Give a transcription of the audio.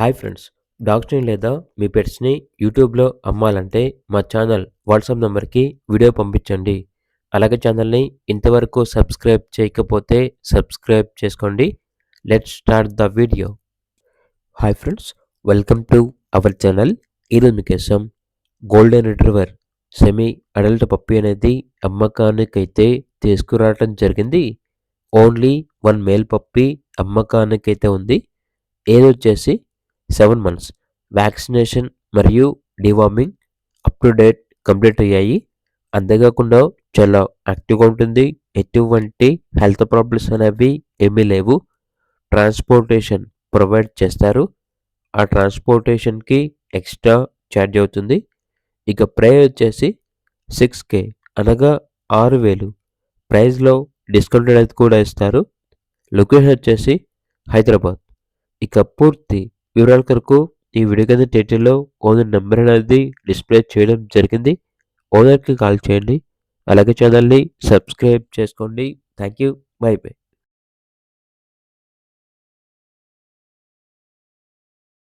Hi friends, డాగ్స్‌ని లేదా మీ పెట్స్‌ని యూట్యూబ్‌లో అమ్మాలంటే మా ఛానల్ వాట్సాప్ నంబర్‌కి వీడియో పంపించండి. అలాగే ఛానల్‌ని ఇంతవరకు సబ్స్క్రైబ్ చేయకపోతే సబ్స్క్రైబ్ చేసుకోండి. Let's start the video. Hi friends, welcome to our channel. ఈరోజు మీకోసం golden retriever semi adult puppy అనేది అమ్మకానికైతే తీసుకురావడం జరిగింది. ఓన్లీ 1 మేల్ పప్పీ అమ్మకానికైతే ఉంది. ఏజ్ వచ్చేసి 7 మంత్స్. వ్యాక్సినేషన్ మరియు deworming up to date complete అయ్యాయి. అంతేకాకుండా చాలా యాక్టివ్‌గా ఉంటుంది. ఎటువంటి హెల్త్ ప్రాబ్లమ్స్ అనేవి ఏమీ లేవు. ట్రాన్స్‌పోర్టేషన్ ప్రొవైడ్ చేస్తారు. ఆ ట్రాన్స్‌పోర్టేషన్‌కి ఎక్స్‌ట్రా ఛార్జ్ అవుతుంది. ఇక ప్రైస్ వచ్చేసి 6,000 అనగా 6,000 ప్రైస్‌లో డిస్కౌంట్ అనేది కూడా ఇస్తారు. లొకేషన్ వచ్చేసి హైదరాబాద్. ఇక పూర్తి వివరాల కొరకు ఈ వీడియో కింద టైటిల్‌లో ఓనర్ నెంబర్ అనేది డిస్ప్లే చేయడం జరిగింది. ఓనర్‌కి కాల్ చేయండి. అలాగే ఛానల్‌ని సబ్స్క్రైబ్ చేసుకోండి. Thank you. By by.